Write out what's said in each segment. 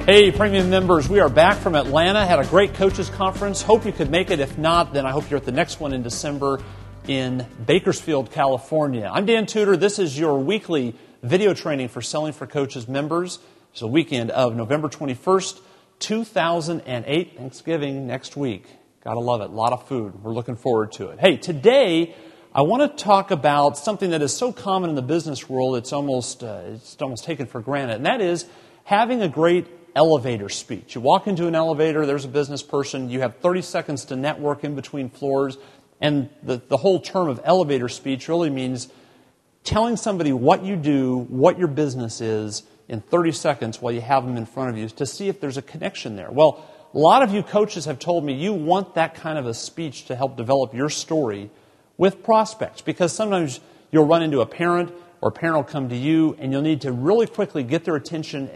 Hey, premium members, we are back from Atlanta. Had a great coaches conference. Hope you could make it. If not, then I hope you're at the next one in December in Bakersfield, California. I'm Dan Tudor. This is your weekly video training for Selling for Coaches members. It's the weekend of November 21st, 2008, Thanksgiving next week. Gotta love it. A lot of food. We're looking forward to it. Hey, today I want to talk about something that is so common in the business world it's almost taken for granted, and that is having a great elevator speech. You walk into an elevator, there's a business person, you have 30 seconds to network in between floors, and the whole term of elevator speech really means telling somebody what you do, what your business is, in 30 seconds while you have them in front of you to see if there's a connection there. Well, a lot of you coaches have told me you want that kind of a speech to help develop your story with prospects, because sometimes you'll run into a parent, or a parent will come to you, and you'll need to really quickly get their attention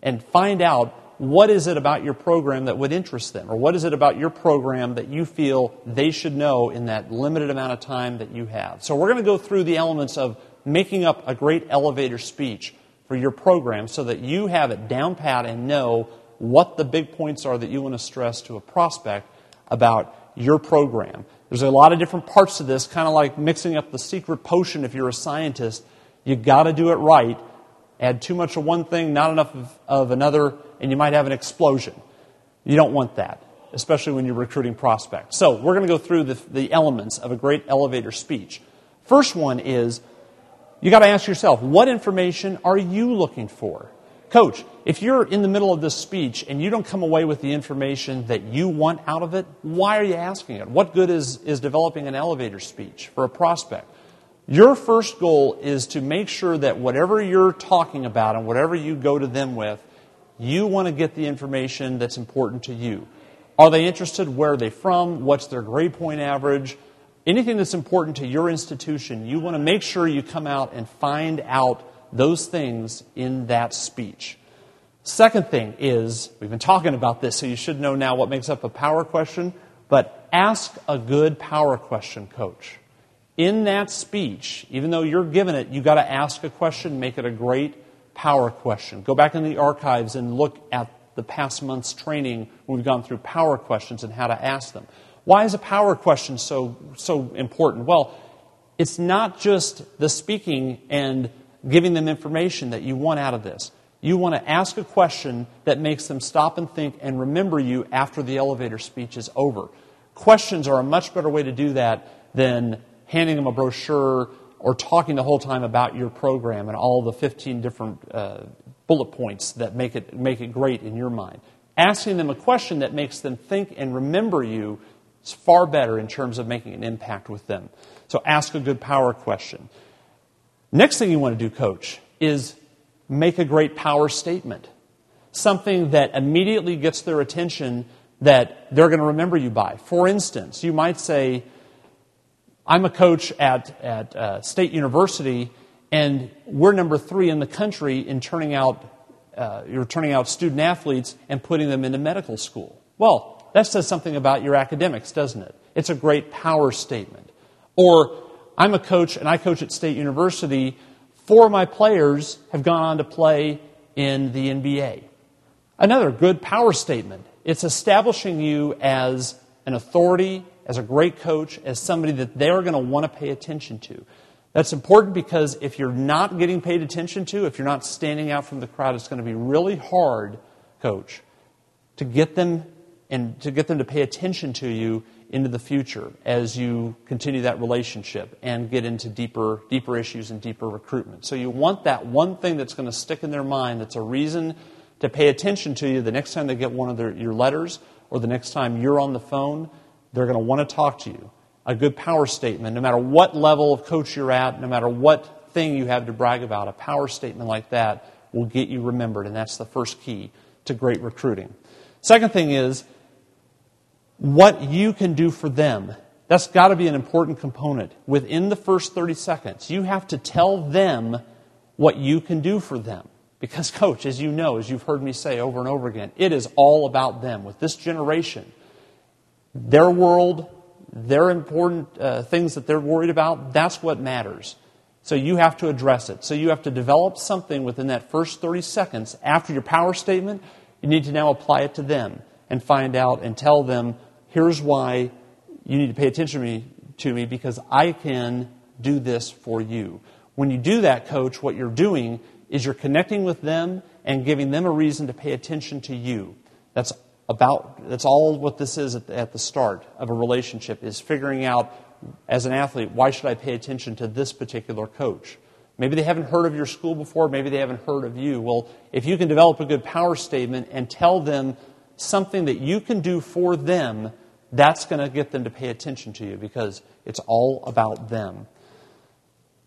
and find out what is it about your program that would interest them, or what is it about your program that you feel they should know in that limited amount of time that you have. So we're going to go through the elements of making up a great elevator speech for your program so that you have it down pat and know what the big points are that you want to stress to a prospect about your program. There's a lot of different parts to this, kind of like mixing up the secret potion if you're a scientist. You've got to do it right. Add too much of one thing, not enough of another, and you might have an explosion. You don't want that, especially when you're recruiting prospects. So we're going to go through the elements of a great elevator speech. First one is, you got to ask yourself, what information are you looking for? Coach, if you're in the middle of this speech and you don't come away with the information that you want out of it, why are you asking it? What good is developing an elevator speech for a prospect? Your first goal is to make sure that whatever you're talking about and whatever you go to them with, you want to get the information that's important to you. Are they interested? Where are they from? What's their grade point average? Anything that's important to your institution, you want to make sure you come out and find out those things in that speech. Second thing is, we've been talking about this, so you should know now what makes up a power question, but ask a good power question, coach. In that speech, even though you're given it, you've got to ask a question, make it a great power question. Go back in the archives and look at the past month's training when we've gone through power questions and how to ask them. Why is a power question so important? Well, it's not just the speaking and giving them information that you want out of this. You want to ask a question that makes them stop and think and remember you after the elevator speech is over. Questions are a much better way to do that than handing them a brochure or talking the whole time about your program and all the 15 different bullet points that make it great in your mind. Asking them a question that makes them think and remember you is far better in terms of making an impact with them. So ask a good power question. Next thing you want to do, coach, is make a great power statement. Something that immediately gets their attention that they're going to remember you by. For instance, you might say, I'm a coach at State University, and we're number 3 in the country in turning out student athletes and putting them into medical school. Well, that says something about your academics, doesn't it? It's a great power statement. Or, I'm a coach, and I coach at State University. 4 of my players have gone on to play in the NBA. Another good power statement. It's establishing you as an authority, as a great coach, as somebody that they're going to want to pay attention to. That's important because if you're not getting paid attention to, if you're not standing out from the crowd, it's going to be really hard, coach, to get them to pay attention to you into the future as you continue that relationship and get into deeper issues and deeper recruitment. So you want that one thing that's going to stick in their mind that's a reason to pay attention to you the next time they get one of your letters or the next time you're on the phone. They're going to want to talk to you. A good power statement, no matter what level of coach you're at, no matter what thing you have to brag about, a power statement like that will get you remembered, and that's the first key to great recruiting. Second thing is what you can do for them. That's got to be an important component. Within the first 30 seconds, you have to tell them what you can do for them. Because, coach, as you know, as you've heard me say over and over again, it is all about them. With this generation, their world, their important things that they're worried about, that's what matters. So you have to address it. So you have to develop something within that first 30 seconds after your power statement. You need to now apply it to them and find out and tell them, here's why you need to pay attention to me because I can do this for you. When you do that, coach, what you're doing is you're connecting with them and giving them a reason to pay attention to you. That's all what this is at the start of a relationship, is figuring out, as an athlete, why should I pay attention to this particular coach? Maybe they haven't heard of your school before, maybe they haven't heard of you. Well, if you can develop a good power statement and tell them something that you can do for them, that's going to get them to pay attention to you because it's all about them.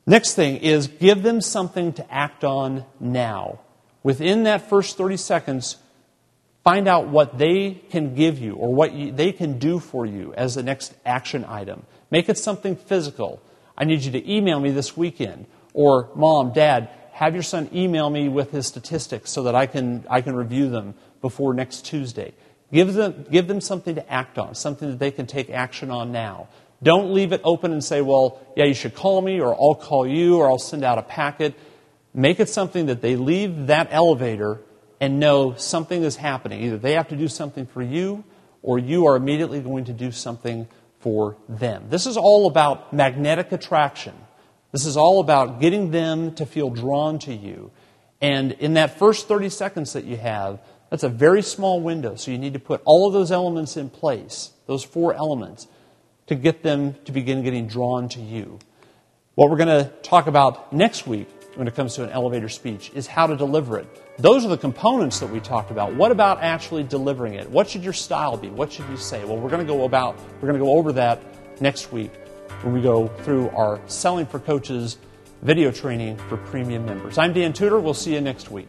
Next thing is give them something to act on now. Within that first 30 seconds, find out what they can give you or what they can do for you as the next action item. Make it something physical. I need you to email me this weekend. Or, Mom, Dad, have your son email me with his statistics so that I can review them before next Tuesday. Give them something to act on, something that they can take action on now. Don't leave it open and say, well, yeah, you should call me, or I'll call you, or I'll send out a packet. Make it something that they leave that elevator and know something is happening. Either they have to do something for you, or you are immediately going to do something for them. This is all about magnetic attraction. This is all about getting them to feel drawn to you. And in that first 30 seconds that you have, that's a very small window, so you need to put all of those elements in place, those 4 elements, to get them to begin getting drawn to you. What we're going to talk about next week when it comes to an elevator speech is how to deliver it. Those are the components that we talked about. What about actually delivering it? What should your style be? What should you say? Well, we're going to go over that next week when we go through our Selling for Coaches video training for premium members. I'm Dan Tudor. We'll see you next week.